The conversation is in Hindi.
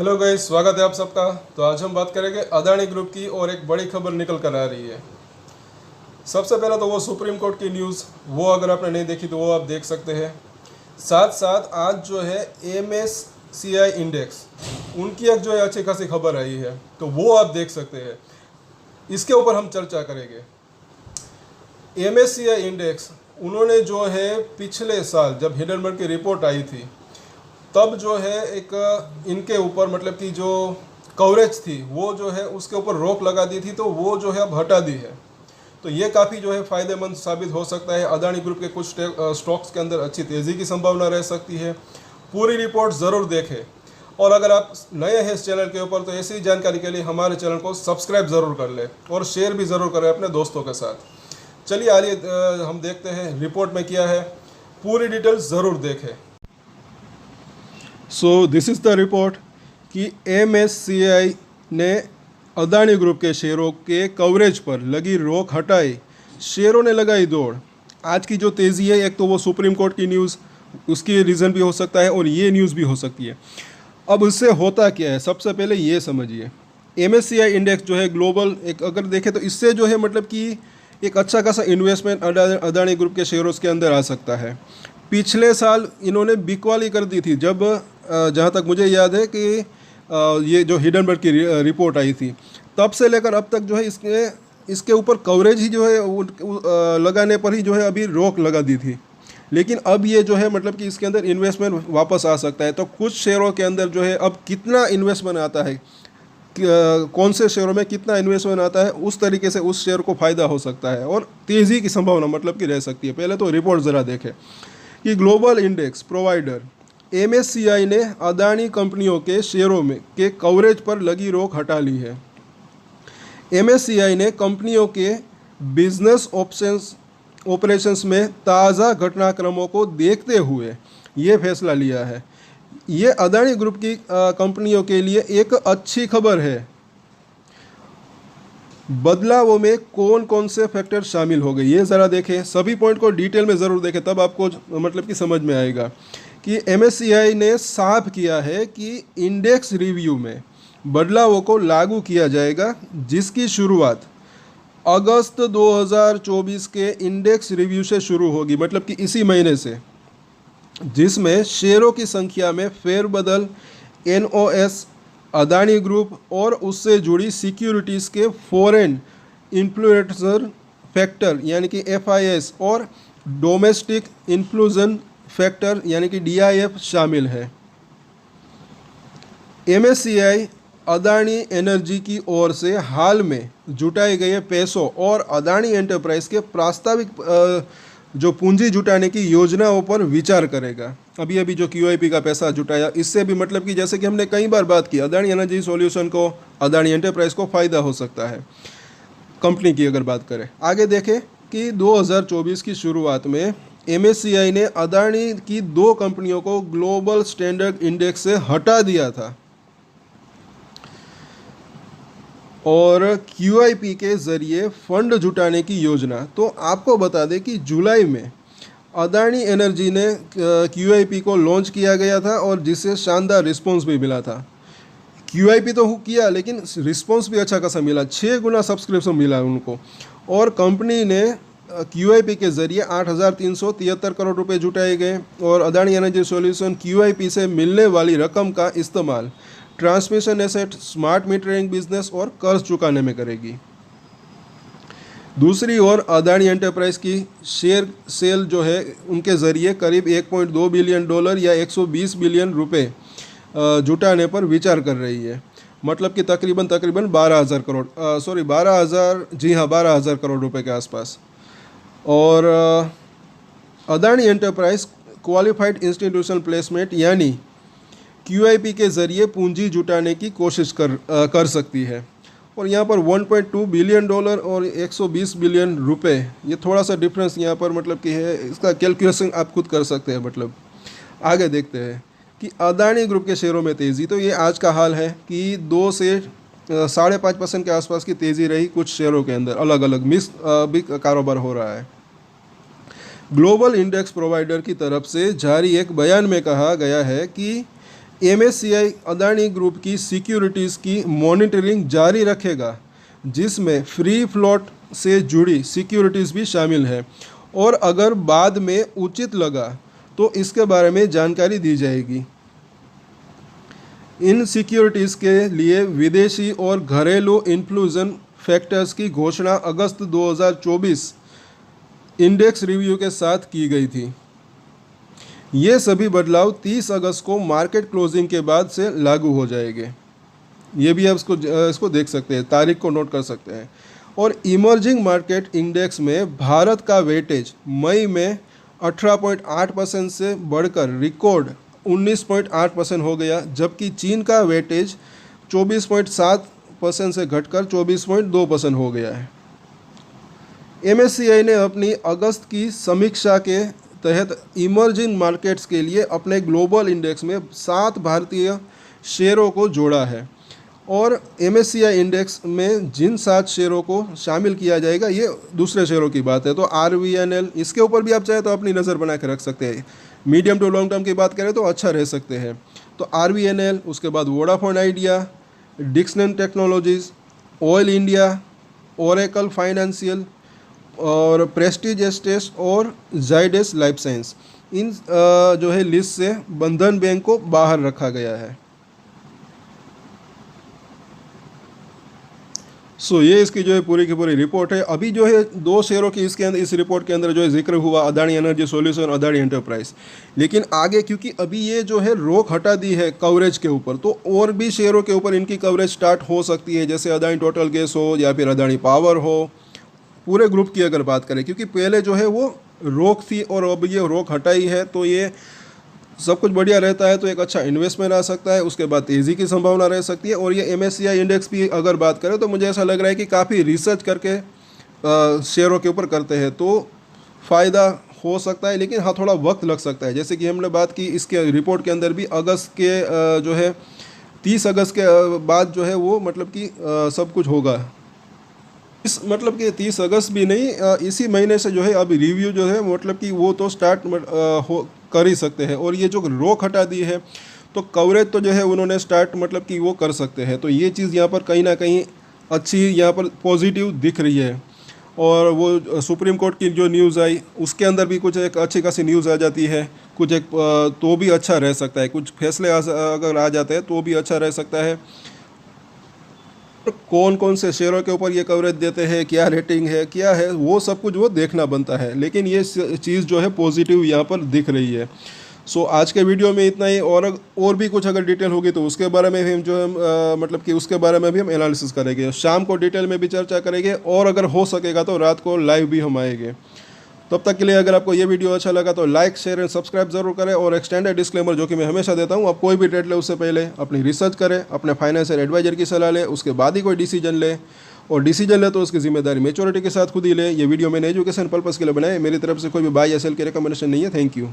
हेलो गाइस, स्वागत है आप सबका। तो आज हम बात करेंगे अदानी ग्रुप की और एक बड़ी खबर निकल कर आ रही है। सबसे पहले तो वो सुप्रीम कोर्ट की न्यूज़, वो अगर आपने नहीं देखी तो वो आप देख सकते हैं। साथ साथ आज जो है MSCI इंडेक्स, उनकी एक जो है अच्छी खासी खबर आई है, तो वो आप देख सकते हैं। इसके ऊपर हम चर्चा करेंगे। MSCI इंडेक्स, उन्होंने जो है पिछले साल जब हिंडनबर्ग की रिपोर्ट आई थी, तब जो है एक इनके ऊपर मतलब कि जो कवरेज थी वो जो है उसके ऊपर रोक लगा दी थी, तो वो जो है अब हटा दी है। तो ये काफ़ी जो है फ़ायदेमंद साबित हो सकता है। अदानी ग्रुप के कुछ स्टॉक्स के अंदर अच्छी तेज़ी की संभावना रह सकती है। पूरी रिपोर्ट ज़रूर देखें, और अगर आप नए हैं इस चैनल के ऊपर तो ऐसी जानकारी के लिए हमारे चैनल को सब्सक्राइब ज़रूर कर लें और शेयर भी ज़रूर करें अपने दोस्तों के साथ। चलिए आइए हम देखते हैं रिपोर्ट में क्या है, पूरी डिटेल्स ज़रूर देखें। So this is the report कि MSCI ने अदानी ग्रुप के शेयरों के कवरेज पर लगी रोक हटाई, शेयरों ने लगाई दौड़। आज की जो तेज़ी है, एक तो वो सुप्रीम कोर्ट की न्यूज़, उसकी रीज़न भी हो सकता है और ये न्यूज़ भी हो सकती है। अब इससे होता क्या है, सबसे पहले ये समझिए। MSCI इंडेक्स जो है ग्लोबल, एक अगर देखें तो इससे जो है मतलब कि एक अच्छा खासा इन्वेस्टमेंट अदानी ग्रुप के शेयरों के अंदर आ सकता है। पिछले साल इन्होंने बिकवाली कर दी थी, जब जहाँ तक मुझे याद है कि ये जो हिंडनबर्ग की रिपोर्ट आई थी, तब से लेकर अब तक जो है इसके ऊपर कवरेज ही जो है लगाने पर ही जो है अभी रोक लगा दी थी। लेकिन अब ये जो है मतलब कि इसके अंदर इन्वेस्टमेंट वापस आ सकता है। तो कुछ शेयरों के अंदर जो है अब कितना इन्वेस्टमेंट आता है, कौन से शेयरों में कितना इन्वेस्टमेंट आता है, उस तरीके से उस शेयर को फ़ायदा हो सकता है और तेज़ी की संभावना मतलब कि रह सकती है। पहले तो रिपोर्ट ज़रा देखें कि ग्लोबल इंडेक्स प्रोवाइडर MSCI ने अदानी कंपनियों के शेयरों में के कवरेज पर लगी रोक हटा ली है। MSCI ने कंपनियों के बिजनेस ऑपरेशंस में ताज़ा घटनाक्रमों को देखते हुए ये फैसला लिया है। ये अदानी ग्रुप की कंपनियों के लिए एक अच्छी खबर है। बदलावों में कौन कौन से फैक्टर शामिल हो गए, ये ज़रा देखें। सभी पॉइंट को डिटेल में ज़रूर देखें, तब आपको मतलब कि समझ में आएगा कि MSCI ने साफ किया है कि इंडेक्स रिव्यू में बदलावों को लागू किया जाएगा, जिसकी शुरुआत अगस्त 2024 के इंडेक्स रिव्यू से शुरू होगी, मतलब कि इसी महीने से, जिसमें शेयरों की संख्या में फेरबदल, NOS, अदानी ग्रुप और उससे जुड़ी सिक्योरिटीज़ के फॉरेन इन्फ्लुएंसर फैक्टर यानी कि FIS और डोमेस्टिक इन्फ्लूजन फैक्टर यानी कि DIF शामिल है। MSCI अदानी एनर्जी की ओर से हाल में जुटाए गए पैसों और अदानी एंटरप्राइज के प्रास्ताविक जो पूंजी जुटाने की योजनाओं पर विचार करेगा। अभी जो QIP का पैसा जुटाया, इससे भी मतलब कि जैसे कि हमने कई बार बात की, अदानी एनर्जी सॉल्यूशन को, अदानी एंटरप्राइज को फ़ायदा हो सकता है कंपनी की। अगर बात करें आगे देखें कि 2024 की शुरुआत में MSCI ने अदानी की 2 कंपनियों को ग्लोबल स्टैंडर्ड इंडेक्स से हटा दिया था और QIP के ज़रिए फंड जुटाने की योजना। तो आपको बता दें कि जुलाई में अदानी एनर्जी ने QIP को लॉन्च किया गया था और जिससे शानदार रिस्पॉन्स भी मिला था। QIP तो किया लेकिन रिस्पॉन्स भी अच्छा खासा मिला, 6 गुना सब्सक्रिप्शन मिला उनको। और कंपनी ने QIP के ज़रिए 8,373 करोड़ रुपए जुटाए गए और अदानी एनर्जी सॉल्यूशन QIP से मिलने वाली रकम का इस्तेमाल transmission asset, smart metering business और कर्ज चुकाने में करेगी। दूसरी ओर अदानी एंटरप्राइज की शेयर सेल जो है उनके ज़रिए करीब $1.2 बिलियन या 120 बिलियन रुपए जुटाने पर विचार कर रही है, मतलब कि तकरीबन 12,000 करोड़ 12,000 करोड़ रुपए के आसपास। और Adani enterprise qualified institutional placement यानी QIP के ज़रिए पूंजी जुटाने की कोशिश कर सकती है। और यहाँ पर $1.2 बिलियन और 120 बिलियन रुपए, ये थोड़ा सा डिफरेंस यहाँ पर मतलब कि है, इसका कैलकुलेशन आप खुद कर सकते हैं। मतलब आगे देखते हैं कि अदानी ग्रुप के शेयरों में तेज़ी। तो ये आज का हाल है कि 2 से 5.5% के आसपास की तेज़ी रही कुछ शेयरों के अंदर, अलग अलग भी कारोबार हो रहा है। ग्लोबल इंडेक्स प्रोवाइडर की तरफ से जारी एक बयान में कहा गया है कि MSCI अदानी ग्रुप की सिक्योरिटीज़ की मॉनिटरिंग जारी रखेगा, जिसमें फ्री फ्लोट से जुड़ी सिक्योरिटीज़ भी शामिल है, और अगर बाद में उचित लगा तो इसके बारे में जानकारी दी जाएगी। इन सिक्योरिटीज़ के लिए विदेशी और घरेलू इन्फ्लूजन फैक्टर्स की घोषणा अगस्त 2024 इंडेक्स रिव्यू के साथ की गई थी। ये सभी बदलाव 30 अगस्त को मार्केट क्लोजिंग के बाद से लागू हो जाएंगे। ये भी आप इसको देख सकते हैं, तारीख को नोट कर सकते हैं। और इमर्जिंग मार्केट इंडेक्स में भारत का वेटेज मई में 18.8% से बढ़कर रिकॉर्ड 19.8% हो गया, जबकि चीन का वेटेज 24.7% से घटकर 24.2% हो गया है। MSCI ने अपनी अगस्त की समीक्षा के तहत इमर्जिंग मार्केट्स के लिए अपने ग्लोबल इंडेक्स में 7 भारतीय शेयरों को जोड़ा है, और MSCI इंडेक्स में जिन 7 शेयरों को शामिल किया जाएगा, ये दूसरे शेयरों की बात है। तो RVNL, इसके ऊपर भी आप चाहे तो अपनी नज़र बना के रख सकते हैं। मीडियम टू लॉन्ग टर्म की बात करें तो अच्छा रह सकते हैं। तो RVNL, उसके बाद Vodafone Idea, Dixon Technologies, Oil India, Oracle Financial और प्रेस्टीज एस्टेट्स और जाइडस लाइफ साइंस, इन जो है लिस्ट से बंधन बैंक को बाहर रखा गया है। ये इसकी जो है पूरी की पूरी रिपोर्ट है। अभी जो है 2 शेयरों की इसके अंदर, इस रिपोर्ट के अंदर जो है जिक्र हुआ, Adani energy solution, Adani enterprise. लेकिन आगे क्योंकि अभी ये जो है रोक हटा दी है कवरेज के ऊपर, तो और भी शेयरों के ऊपर इनकी कवरेज स्टार्ट हो सकती है, जैसे अदानी टोटल गैस हो या फिर अदानी पावर हो। पूरे ग्रुप की अगर बात करें, क्योंकि पहले जो है वो रोक थी और अब ये रोक हटाई है, तो ये सब कुछ बढ़िया रहता है, तो एक अच्छा इन्वेस्टमेंट आ सकता है। उसके बाद तेज़ी की संभावना रह सकती है। और ये MSCI इंडेक्स भी अगर बात करें तो मुझे ऐसा लग रहा है कि काफ़ी रिसर्च करके शेयरों के ऊपर करते हैं, तो फ़ायदा हो सकता है। लेकिन हाँ, थोड़ा वक्त लग सकता है। जैसे कि हमने बात की इसके रिपोर्ट के अंदर भी, अगस्त के जो है 30 अगस्त के बाद जो है वो मतलब कि सब कुछ होगा। इस मतलब कि 30 अगस्त भी नहीं, इसी महीने से जो है अभी रिव्यू जो है मतलब कि वो तो स्टार्ट हो कर ही सकते हैं। और ये जो रोक हटा दी है, तो कवरेज तो जो है उन्होंने स्टार्ट मतलब कि वो कर सकते हैं। तो ये चीज़ यहाँ पर कहीं ना कहीं अच्छी, यहाँ पर पॉजिटिव दिख रही है। और वो सुप्रीम कोर्ट की जो न्यूज़ आई, उसके अंदर भी कुछ एक अच्छी खासी न्यूज़ आ जाती है, कुछ एक तो भी अच्छा रह सकता है। कुछ फैसले अगर आ जाते हैं तो भी अच्छा रह सकता है। कौन कौन से शेयरों के ऊपर ये कवरेज देते हैं, क्या रेटिंग है, क्या है, वो सब कुछ वो देखना बनता है। लेकिन ये चीज़ जो है पॉजिटिव यहाँ पर दिख रही है। आज के वीडियो में इतना ही। और भी कुछ अगर डिटेल होगी तो उसके बारे में भी हम जो है मतलब कि उसके बारे में भी हम एनालिसिस करेंगे। शाम को डिटेल में भी चर्चा करेंगे, और अगर हो सकेगा तो रात को लाइव भी हम आएंगे। तब तक के लिए अगर आपको ये वीडियो अच्छा लगा तो लाइक, शेयर एंड सब्सक्राइब जरूर करें। और एक्सटेंडेड डिस्क्लेमर जो कि मैं हमेशा देता हूँ, आप कोई भी ट्रेड ले उससे पहले अपनी रिसर्च करें, अपने फाइनेंशियल एडवाइजर की सलाह लें, उसके बाद ही कोई डिसीजन ले। और डिसीजन ले तो उसकी जिम्मेदारी मैच्योरिटी के साथ खुद ही ले। ये वीडियो मैंने एजुकेशन पर्पज़ के लिए बनाए, मेरी तरफ से कोई भी बाय या सेल की रिकमेंडेशन नहीं है। Thank you.